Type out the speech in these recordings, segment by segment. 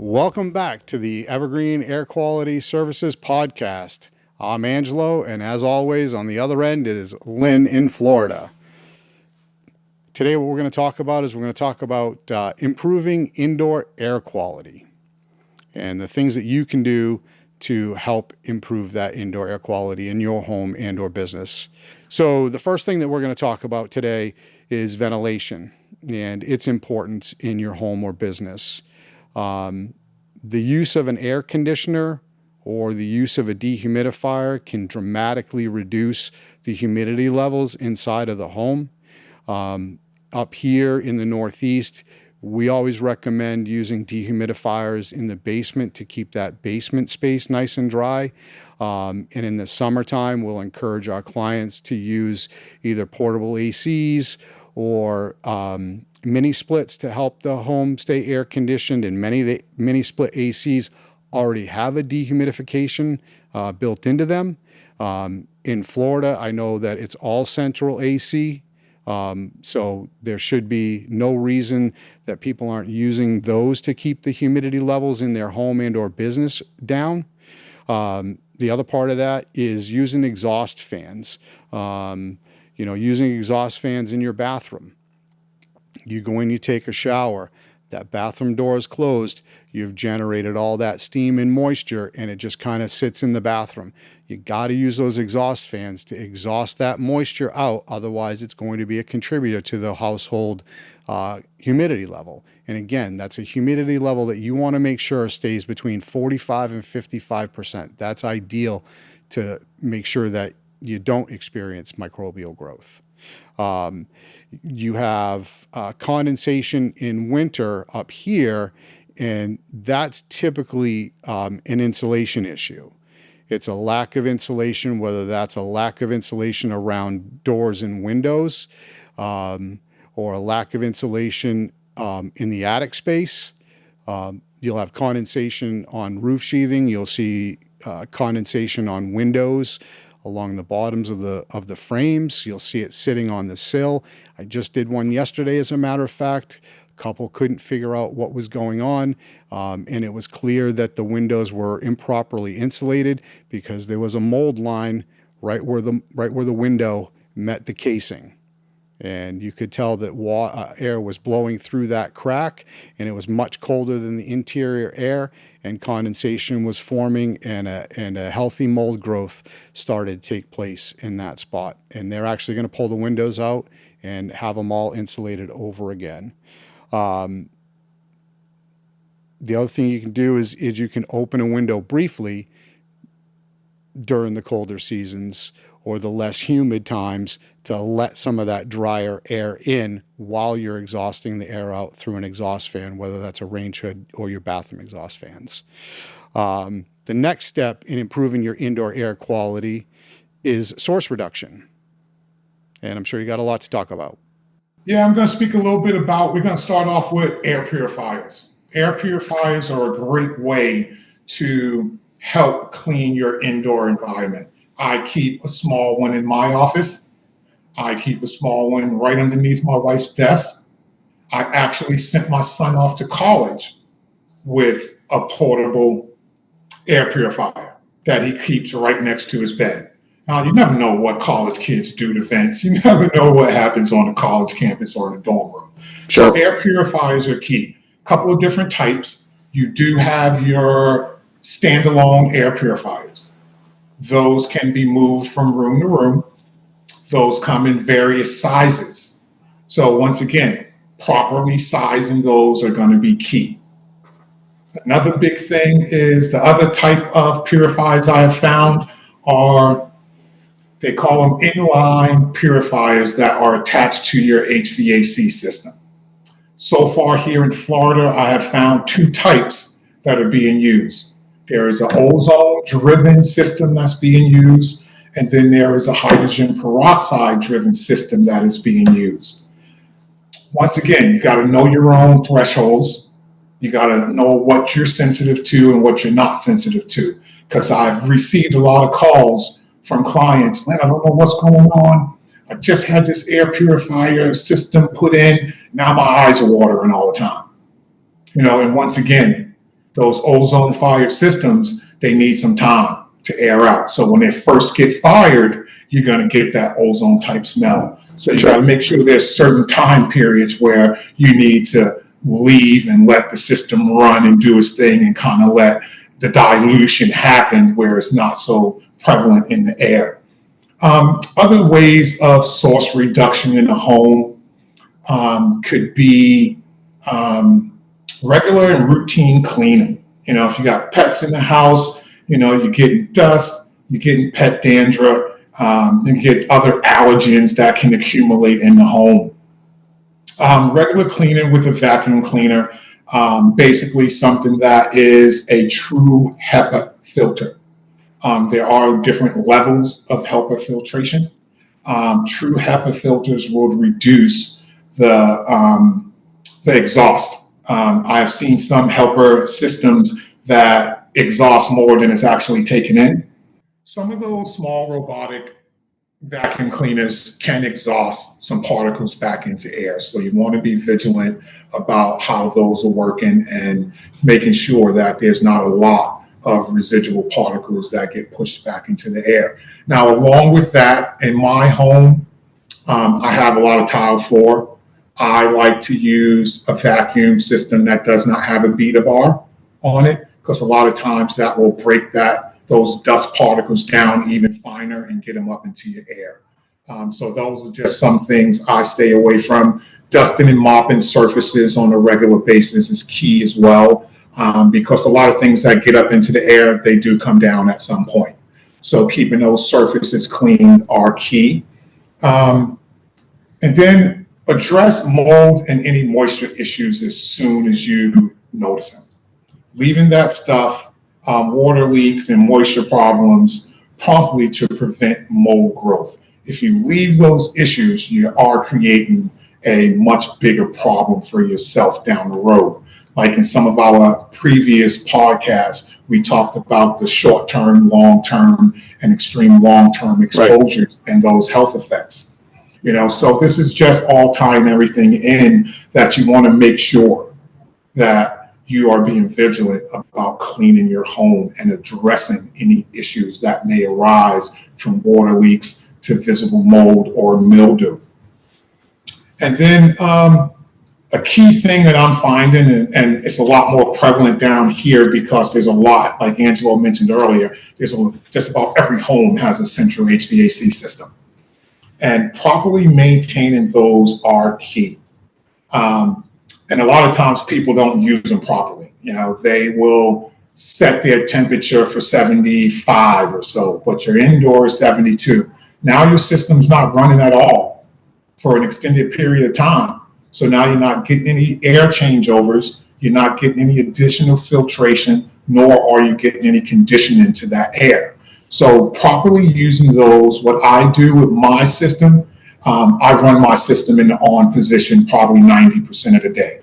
Welcome back to the Evergreen Air Quality Services podcast. I'm Angelo, and as always, on the other end is Lynn in Florida. Today, what we're going to talk about improving indoor air quality and the things that you can do to help improve that indoor air quality in your home and or business. So the first thing that we're going to talk about today is ventilation and its importance in your home or business. The use of an air conditioner or the use of a dehumidifier can dramatically reduce the humidity levels inside of the home. Up here in the Northeast, we always recommend using dehumidifiers in the basement to keep that basement space nice and dry. And in the summertime, we'll encourage our clients to use either portable ACs or mini splits to help the home stay air conditioned. And mini split ACs already have a dehumidification built into them. In Florida, I know that it's all central AC. So there should be no reason that people aren't using those to keep the humidity levels in their home and or business down. The other part of that is using exhaust fans. Using exhaust fans in your bathroom. You go in, you take a shower, that bathroom door is closed, you've generated all that steam and moisture, and it just kind of sits in the bathroom. You got to use those exhaust fans to exhaust that moisture out. Otherwise, it's going to be a contributor to the household humidity level. And again, that's a humidity level that you want to make sure stays between 45 and 55%. That's ideal to make sure that you don't experience microbial growth. You have condensation in winter up here, and that's typically an insulation issue. It's a lack of insulation, whether that's a lack of insulation around doors and windows, or a lack of insulation in the attic space. You'll have condensation on roof sheathing. You'll see condensation on windows along the bottoms of the frames. You'll see it sitting on the sill. I just did one yesterday, as a matter of fact. A couple couldn't figure out what was going on, and it was clear that the windows were improperly insulated because there was a mold line right where the window met the casing. And you could tell that air was blowing through that crack, and it was much colder than the interior air, and condensation was forming, and a healthy mold growth started to take place in that spot. And they're actually going to pull the windows out and have them all insulated over again. The other thing you can do is you can open a window briefly during the colder seasons or the less humid times to let some of that drier air in while you're exhausting the air out through an exhaust fan, whether that's a range hood or your bathroom exhaust fans. The next step in improving your indoor air quality is source reduction. And I'm sure you got a lot to talk about. Yeah, I'm going to speak a little bit about, we're going to start off with air purifiers. Air purifiers are a great way to help clean your indoor environment. I keep a small one in my office. I keep a small one right underneath my wife's desk. I actually sent my son off to college with a portable air purifier that he keeps right next to his bed. Now, you never know what college kids do to vents. You never know what happens on a college campus or in a dorm room. Sure. So air purifiers are key. A couple of different types. You do have your standalone air purifiers. Those can be moved from room to room. Those come in various sizes. So once again, properly sizing those are going to be key. Another big thing is the other type of purifiers I have found are, they call them inline purifiers that are attached to your HVAC system. So far here in Florida, I have found two types that are being used. There is an ozone-driven system that's being used, and then there is a hydrogen peroxide-driven system that is being used. Once again, you got to know your own thresholds. You got to know what you're sensitive to and what you're not sensitive to, because I've received a lot of calls from clients. I don't know what's going on. I just had this air purifier system put in. Now my eyes are watering all the time. And once again, Those ozone fired systems, they need some time to air out. So when they first get fired, you're going to get that ozone type smell. So you got to make sure there's certain time periods where you need to leave and let the system run and do its thing and kind of let the dilution happen where it's not so prevalent in the air. Other ways of source reduction in the home could be regular and routine cleaning. If you got pets in the house, you're getting dust, you're getting pet dandruff, you get other allergens that can accumulate in the home. Regular cleaning with a vacuum cleaner, basically something that is a true HEPA filter. There are different levels of HEPA filtration. True HEPA filters will reduce the exhaust. I've seen some HEPA systems that exhaust more than is actually taken in. Some of those small robotic vacuum cleaners can exhaust some particles back into air. So you want to be vigilant about how those are working and making sure that there's not a lot of residual particles that get pushed back into the air. Now, along with that, in my home, I have a lot of tile floor. I like to use a vacuum system that does not have a beta bar on it, because a lot of times that will break those dust particles down even finer and get them up into your air. So those are just some things I stay away from. Dusting and mopping surfaces on a regular basis is key as well, because a lot of things that get up into the air, they do come down at some point. So keeping those surfaces clean are key. And then address mold and any moisture issues as soon as you notice them. Leaving that stuff, water leaks and moisture problems, promptly to prevent mold growth. If you leave those issues, you are creating a much bigger problem for yourself down the road. Like in some of our previous podcasts, we talked about the short-term, long-term, and extreme long-term exposures and those health effects. So this is just all tying everything in, that you want to make sure that you are being vigilant about cleaning your home and addressing any issues that may arise from water leaks to visible mold or mildew. And then a key thing that I'm finding, and it's a lot more prevalent down here because there's a lot, like Angelo mentioned earlier, just about every home has a central HVAC system. And properly maintaining those are key. And a lot of times people don't use them properly. They will set their temperature for 75 or so, but your indoor is 72. Now your system's not running at all for an extended period of time. So now you're not getting any air changeovers, you're not getting any additional filtration, nor are you getting any conditioning to that air. So properly using those, what I do with my system, I run my system in the on position probably 90% of the day.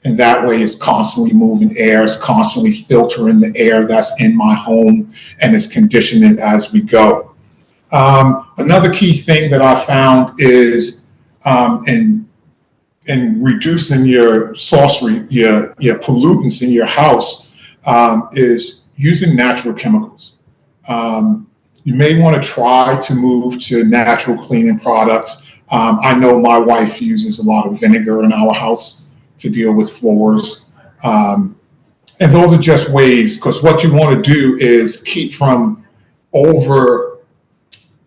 And that way it's constantly moving air, it's constantly filtering the air that's in my home, and it's conditioning as we go. Another key thing that I found is in reducing your your pollutants in your house is using natural chemicals. You may want to try to move to natural cleaning products. I know my wife uses a lot of vinegar in our house to deal with floors. And those are just ways, because what you want to do is keep from over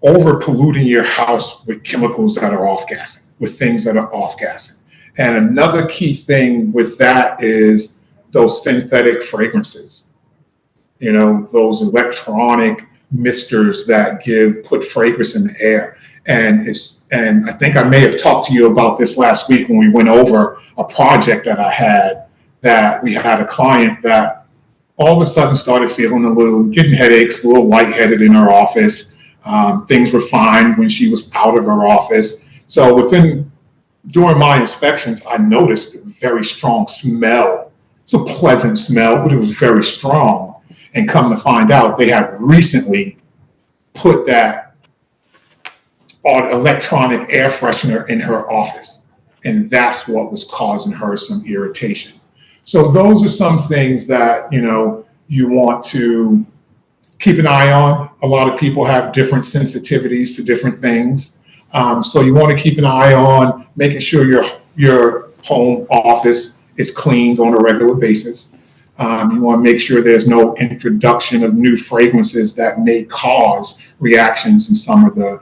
polluting your house with chemicals that are off-gassing, with things that are off-gassing. And another key thing with that is those synthetic fragrances, those electronic misters that put fragrance in the air. And I think I may have talked to you about this last week when we went over a project that I had, that we had a client that all of a sudden started getting headaches, a little lightheaded in her office. Things were fine when she was out of her office. So during my inspections, I noticed a very strong smell. It's a pleasant smell, but it was very strong. And come to find out, they had recently put that electronic air freshener in her office. And that's what was causing her some irritation. So those are some things that, you want to keep an eye on. A lot of people have different sensitivities to different things. So you want to keep an eye on making sure your home office is cleaned on a regular basis. You want to make sure there's no introduction of new fragrances that may cause reactions in some of the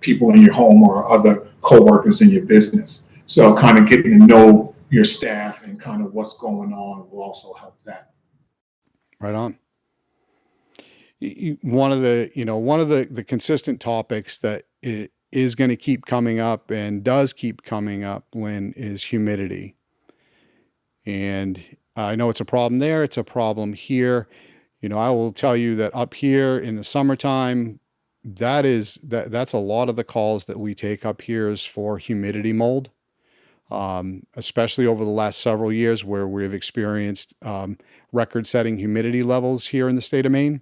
people in your home or other coworkers in your business. So kind of getting to know your staff and kind of what's going on will also help that. Right on. One of the consistent topics that it is going to keep coming up and does keep coming up, Lynn, is humidity. And I know it's a problem there. It's a problem here. I will tell you that up here in the summertime, that's a lot of the calls that we take up here is for humidity mold. Especially over the last several years where we've experienced record-setting humidity levels here in the state of Maine.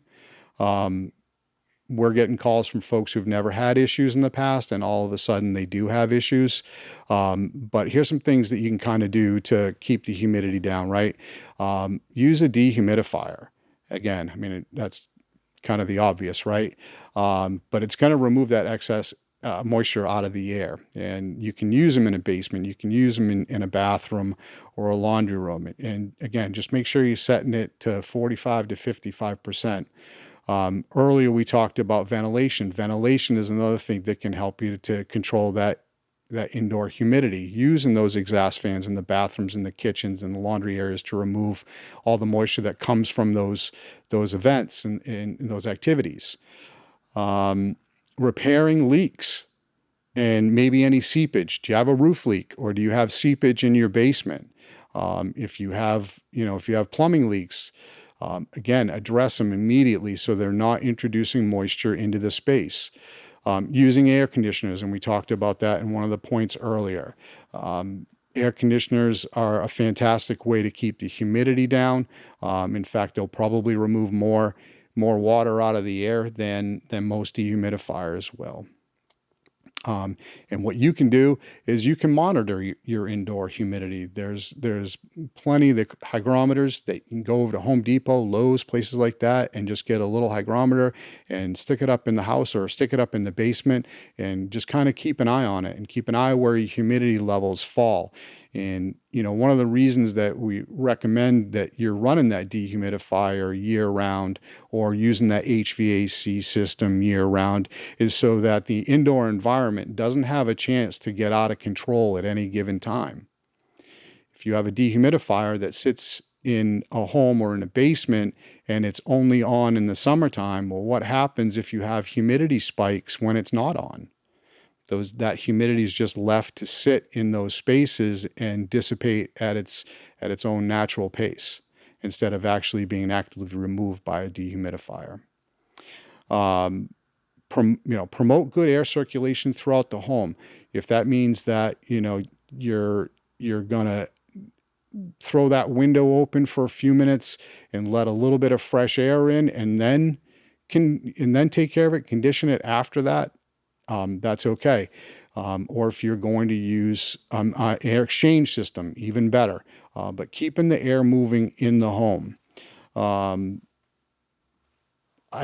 We're getting calls from folks who've never had issues in the past, and all of a sudden they do have issues. But here's some things that you can kind of do to keep the humidity down, right? Use a dehumidifier. Again, I mean, that's kind of the obvious, right? But it's going to remove that excess moisture out of the air. And you can use them in a basement. You can use them in a bathroom or a laundry room. And again, just make sure you're setting it to 45 to 55%. Earlier, we talked about ventilation. Ventilation is another thing that can help you to control that indoor humidity, using those exhaust fans in the bathrooms and the kitchens and the laundry areas to remove all the moisture that comes from those events and those activities. Repairing leaks and maybe any seepage. Do you have a roof leak or do you have seepage in your basement? If you have plumbing leaks, again, address them immediately so they're not introducing moisture into the space. Using air conditioners, and we talked about that in one of the points earlier. Air conditioners are a fantastic way to keep the humidity down. In fact, they'll probably remove more water out of the air than most dehumidifiers will. And what you can do is you can monitor your indoor humidity. There's plenty of the hygrometers that you can go over to Home Depot, Lowe's, places like that, and just get a little hygrometer and stick it up in the house or stick it up in the basement and just kind of keep an eye on it and keep an eye where your humidity levels fall. And, one of the reasons that we recommend that you're running that dehumidifier year round or using that HVAC system year round is so that the indoor environment doesn't have a chance to get out of control at any given time. If you have a dehumidifier that sits in a home or in a basement and it's only on in the summertime, well, what happens if you have humidity spikes when it's not on? That humidity is just left to sit in those spaces and dissipate at its own natural pace instead of actually being actively removed by a dehumidifier. Promote good air circulation throughout the home. If that means that you're gonna throw that window open for a few minutes and let a little bit of fresh air in, and then take care of it, condition it after that. That's okay. Or if you're going to use air exchange system, even better. But keeping the air moving in the home. I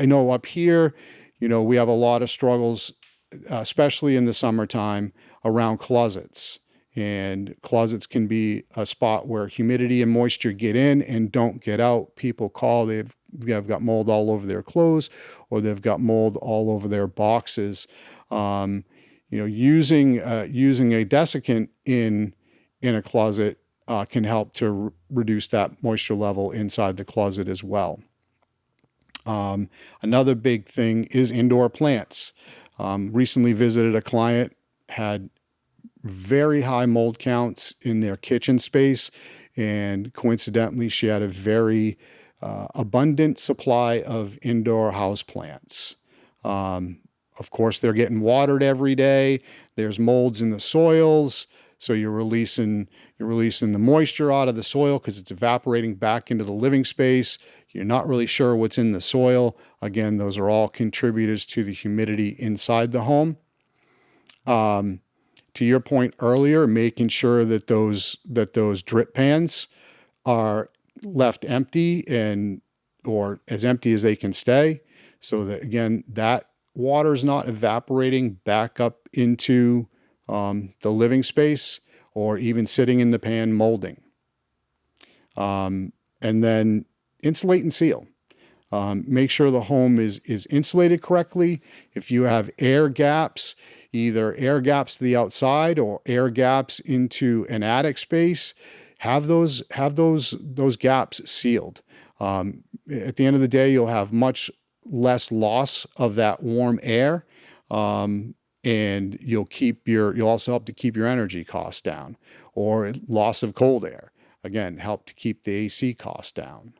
know up here, we have a lot of struggles, especially in the summertime, around closets. And closets can be a spot where humidity and moisture get in and don't get out. People call, they've got mold all over their clothes or they've got mold all over their boxes. Using a desiccant in a closet can help to reduce that moisture level inside the closet as well. Another big thing is indoor plants. Recently visited a client, had very high mold counts in their kitchen space, and coincidentally, she had a very abundant supply of indoor house plants. Of course, they're getting watered every day. There's molds in the soils, so you're releasing the moisture out of the soil because it's evaporating back into the living space. You're not really sure what's in the soil. Again, those are all contributors to the humidity inside the home. To your point earlier, making sure that those drip pans are left empty or as empty as they can stay. So that again, that water is not evaporating back up into the living space or even sitting in the pan molding. And then insulate and seal. Make sure the home is insulated correctly. If you have air gaps, either air gaps to the outside or air gaps into an attic space, have those gaps sealed. At the end of the day, you'll have much less loss of that warm air, and you'll also help to keep your energy costs down, or loss of cold air. Again, help to keep the AC costs down.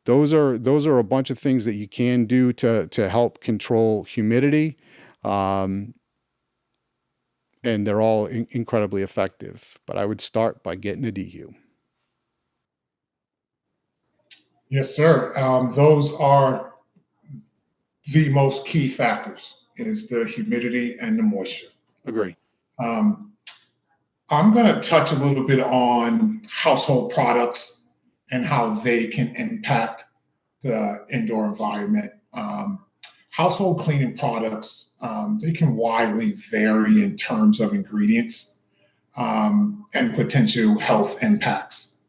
Those are a bunch of things that you can do to help control humidity, and they're all incredibly effective. But I would start by getting a dehu. Yes, sir. Those are the most key factors, is the humidity and the moisture. Agree. I'm going to touch a little bit on household products and how they can impact the indoor environment. Household cleaning products, they can widely vary in terms of ingredients and potential health impacts.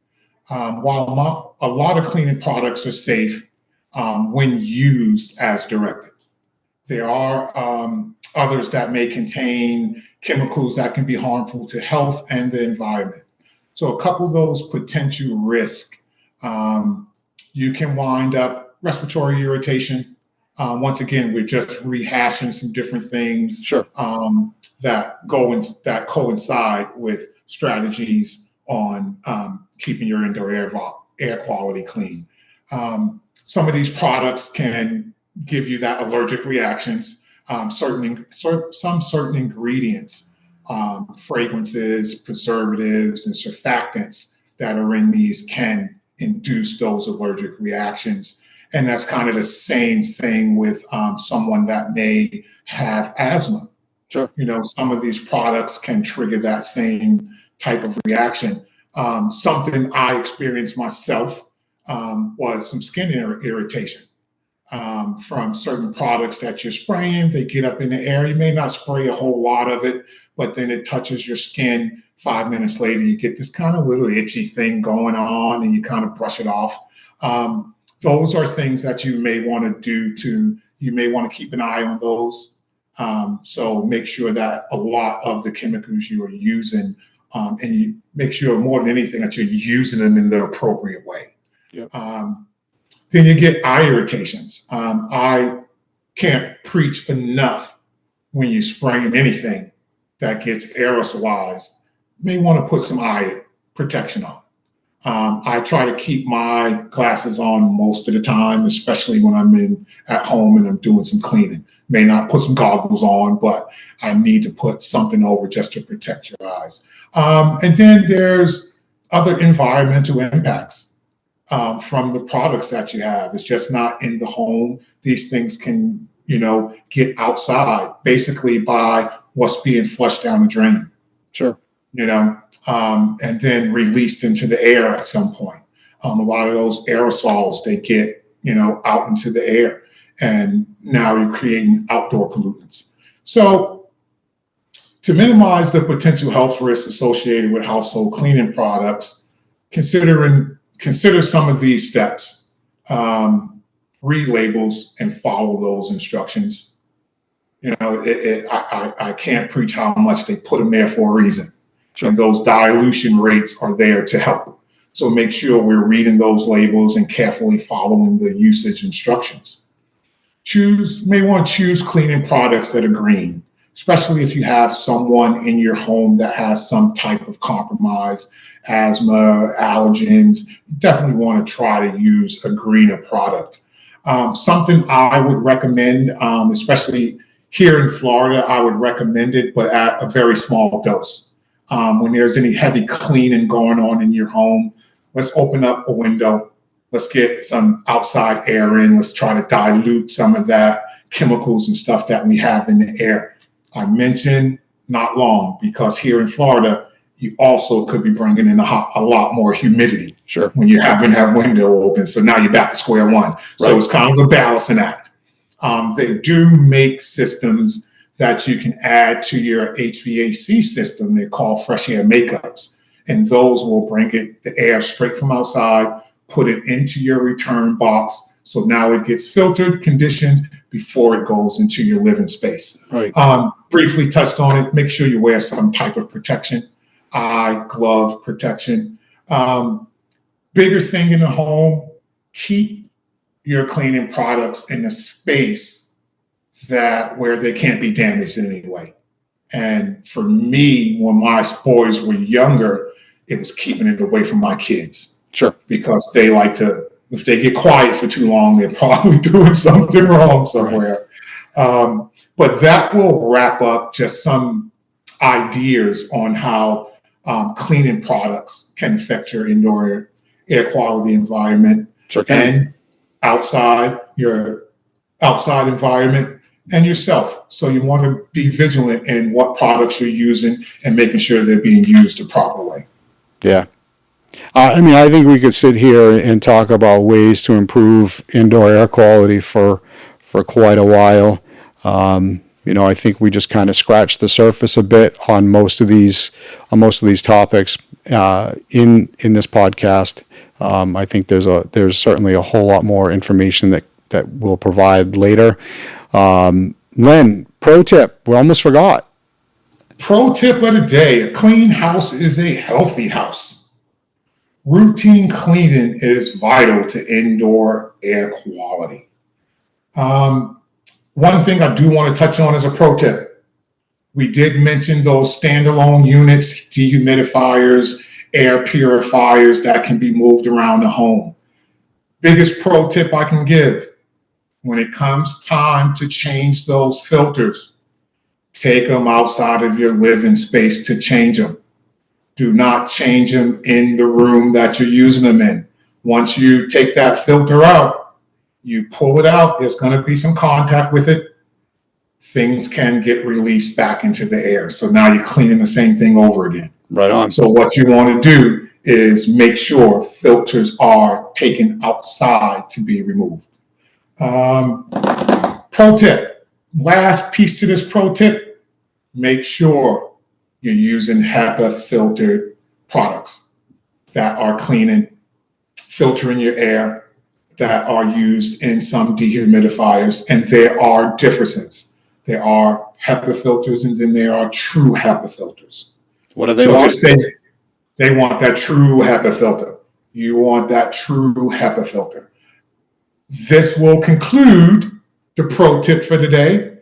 While a lot of cleaning products are safe when used as directed, there are others that may contain chemicals that can be harmful to health and the environment. So a couple of those potential risks, you can wind up respiratory irritation. Once again, we're just rehashing some different things Sure. that coincide with strategies on keeping your indoor air quality clean. Some of these products can give you that allergic reactions. Some certain ingredients, fragrances, preservatives, and surfactants that are in these can induce those allergic reactions. And that's kind of the same thing with someone that may have asthma. Sure. Some of these products can trigger that same type of reaction. Something I experienced myself was some skin irritation from certain products that you're spraying. They get up in the air. You may not spray a whole lot of it, but then it touches your skin. 5 minutes later, you get this kind of little itchy thing going on, and you kind of brush it off. Those are things that you may want to you may want to keep an eye on those. So make sure that a lot of the chemicals you are using, and you make sure more than anything that you're using them in the appropriate way. Yep. Then you get eye irritations. I can't preach enough when you're spraying anything that gets aerosolized. You may want to put some eye protection on. I try to keep my glasses on most of the time, especially when I'm at home and I'm doing some cleaning. May not put some goggles on, but I need to put something over just to protect your eyes. And then there's other environmental impacts from the products that you have. It's just not in the home. These things can, get outside basically by what's being flushed down the drain. Sure. And then released into the air at some point. A lot of those aerosols, they get, out into the air, and now you're creating outdoor pollutants. So to minimize the potential health risks associated with household cleaning products, consider some of these steps. Read labels and follow those instructions. I can't preach how much they put them there for a reason. Sure. And those dilution rates are there to help. So make sure we're reading those labels and carefully following the usage instructions. May want to choose cleaning products that are green, especially if you have someone in your home that has some type of compromise, asthma, allergens. You definitely want to try to use a greener product. Something I would recommend, especially here in Florida, I would recommend it, but at a very small dose. When there's any heavy cleaning going on in your home, let's open up a window. Let's get some outside air in. Let's try to dilute some of that chemicals and stuff that we have in the air. I mentioned not long, because here in Florida, you also could be bringing in a lot more humidity Sure. when you're having that window open. So now you're back to square one. So it's kind of a balancing act. They do make systems that you can add to your HVAC system. They're called fresh air makeups. And those will bring the air straight from outside, put it into your return box. So now it gets filtered, conditioned before it goes into your living space. Right. Briefly touched on it. Make sure you wear some type of protection, eye, glove protection. Bigger thing in the home, keep your cleaning products in a space where they can't be damaged in any way. And for me, when my boys were younger, it was keeping it away from my kids. Sure. Because they like to, if they get quiet for too long, they're probably doing something wrong somewhere. Right. But that will wrap up just some ideas on how cleaning products can affect your indoor air quality environment. Sure. And your outside environment and yourself. So you want to be vigilant in what products you're using and making sure they're being used the proper way. Yeah. I mean, I think we could sit here and talk about ways to improve indoor air quality for quite a while. I think we just kind of scratched the surface a bit on most of these topics in this podcast. I think there's certainly a whole lot more information that we'll provide later. Len, pro tip, we almost forgot. Pro tip of the day: a clean house is a healthy house. Routine cleaning is vital to indoor air quality. One thing I do want to touch on as a pro tip: we did mention those standalone units, dehumidifiers, air purifiers that can be moved around the home. Biggest pro tip I can give: when it comes time to change those filters, take them outside of your living space to change them. Do not change them in the room that you're using them in. Once you take that filter out, you pull it out, there's going to be some contact with it. Things can get released back into the air. So now you're cleaning the same thing over again. Right on. So what you want to do is make sure filters are taken outside to be removed. Pro tip, last piece to this pro tip: make sure you're using HEPA filtered products that are cleaning, filtering your air, that are used in some dehumidifiers. And there are differences. There are HEPA filters, and then there are true HEPA filters. What do they want? They want that true HEPA filter. You want that true HEPA filter. This will conclude the pro tip for today.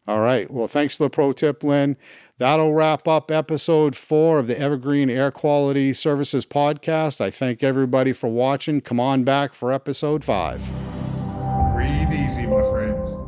All right. Well, thanks for the pro tip, Lynn. That'll wrap up episode 4 of the Evergreen Air Quality Services podcast. I thank everybody for watching. Come on back for episode 5. Breathe easy, my friends.